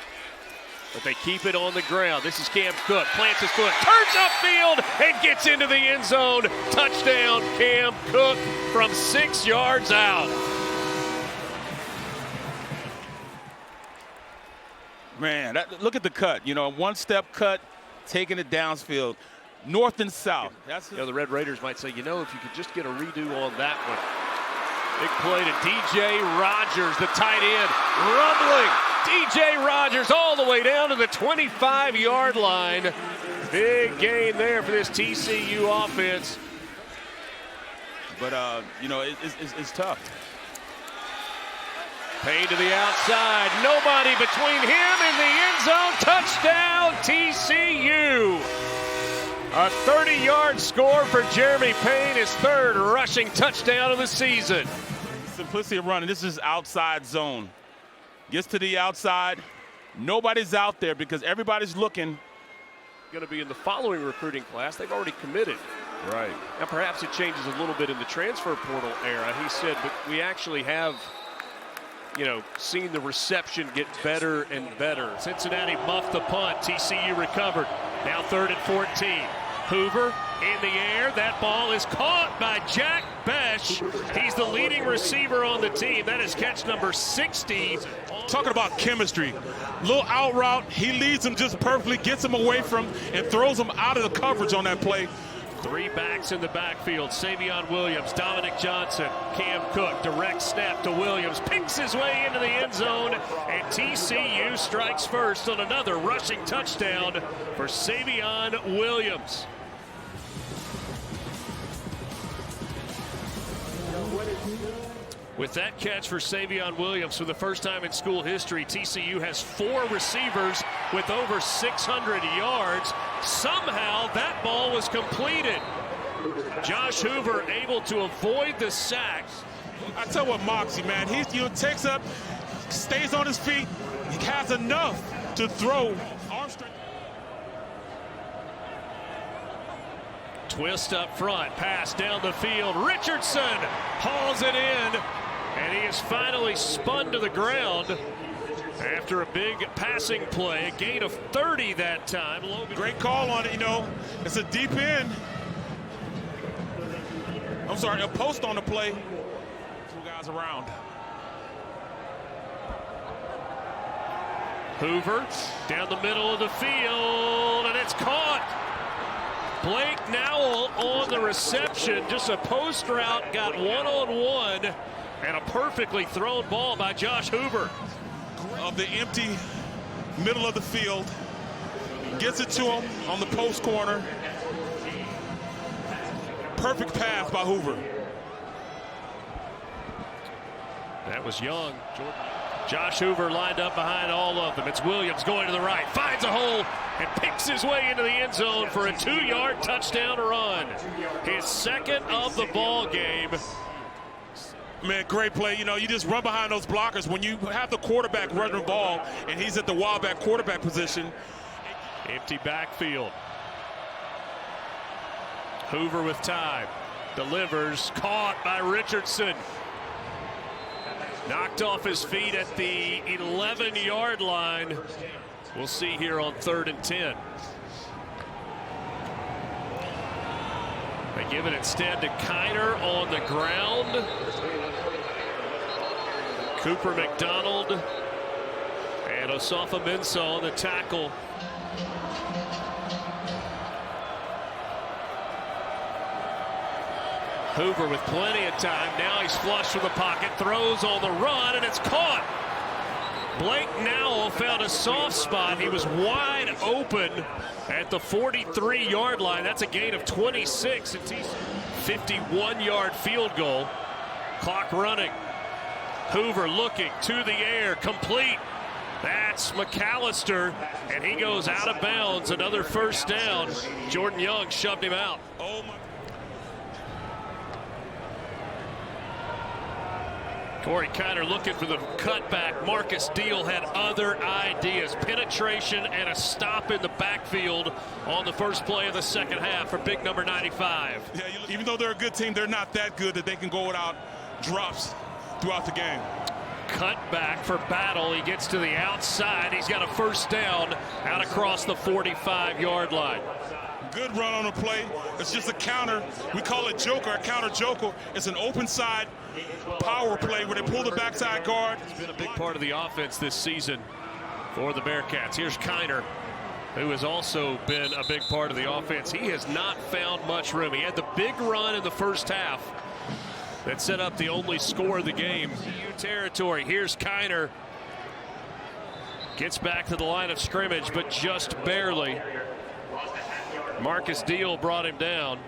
But they keep it on the ground. This is Cam Cook. Plants his foot, turns upfield, and gets into the end zone. Touchdown, Cam Cook from 6 yards out. Man, look at the cut. You know, a one-step cut, taking it downfield, north and south. The Red Raiders might say, if you could just get a redo on that one. Big play to DJ Rogers, the tight end, rumbling. DJ Rogers all the way down to the 25-yard line. Big gain there for this TCU offense. But, it's tough. Payne to the outside. Nobody between him and the end zone. Touchdown, TCU. A 30-yard score for Jeremy Payne, his 3rd rushing touchdown of the season. Simplicity of running. This is outside zone. Gets to the outside. Nobody's out there because everybody's looking. Going to be in the following recruiting class. They've already committed. Right. Now perhaps it changes a little bit in the transfer portal era. He said, but we actually have, seen the reception get better and better. Cincinnati muffed the punt. TCU recovered. Now 3rd and 14. Hoover in the air. That ball is caught by Jack Besh. He's the leading receiver on the team. That is catch number 60. Talking about chemistry. Little out route. He leads him just perfectly, gets him away from, and throws him out of the coverage on that play. 3 backs in the backfield. Savion Williams, Dominic Johnson, Cam Cook, direct snap to Williams, picks his way into the end zone, and TCU strikes first on another rushing touchdown for Savion Williams. With that catch for Savion Williams for the first time in school history, TCU has 4 receivers with over 600 yards. Somehow that ball was completed. Josh Hoover able to avoid the sack. I tell you what, Moxie, man, he takes up, stays on his feet. He has enough to throw. Arm strength. Twist up front, pass down the field. Richardson hauls it in. And he is finally spun to the ground after a big passing play. A gain of 30 that time. Great call on it, It's a deep end. I'm sorry, a post on the play. 2 guys around. Hoover down the middle of the field, and it's caught. Blake Nowell on the reception. Just a post route, got one-on-one. And a perfectly thrown ball by Josh Hoover. Of the empty middle of the field. Gets it to him on the post corner. Perfect pass by Hoover. That was Young. Josh Hoover lined up behind all of them. It's Williams going to the right. Finds a hole and picks his way into the end zone for a 2-yard touchdown run. His 2nd of the ball game. Man, great play. You just run behind those blockers. When you have the quarterback running the ball and he's at the wild back quarterback position. Empty backfield. Hoover with time. Delivers. Caught by Richardson. Knocked off his feet at the 11-yard line. We'll see here on 3rd and 10. They give it instead to Kiner on the ground. Cooper McDonald and Osafa Mensah on the tackle. Hoover with plenty of time. Now he's flush from the pocket, throws on the run, and it's caught. Blake Nowell found a soft spot. He was wide open at the 43-yard line. That's a gain of 26. 51-yard field goal. Clock running. Hoover looking to the air, complete. That's McAllister, and he goes out of bounds. Another first down. Jordan Young shoved him out. Oh my. Corey Kiner looking for the cutback. Marcus Deal had other ideas. Penetration and a stop in the backfield on the first play of the second half for big number 95. Yeah, even though they're a good team, they're not that good that they can go without drops throughout the game. Cutback for Battle. He gets to the outside. He's got a first down out across the 45-yard line. Good run on the play. It's just a counter. We call it joker, a counter joker. It's an open side power play where they pull the backside guard. It's been a big part of the offense this season for the Bearcats. Here's Kiner, who has also been a big part of the offense. He has not found much room. He had the big run in the first half that set up the only score of the game. TCU territory. Here's Kiner. Gets back to the line of scrimmage, but just barely. Marcus Deal brought him down.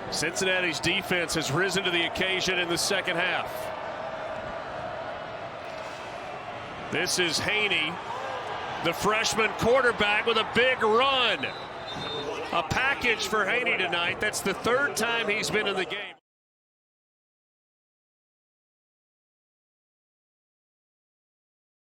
Cincinnati's defense has risen to the occasion in the second half. This is Haney, the freshman quarterback, with a big run. A package for Haney tonight. That's the 3rd time he's been in the game.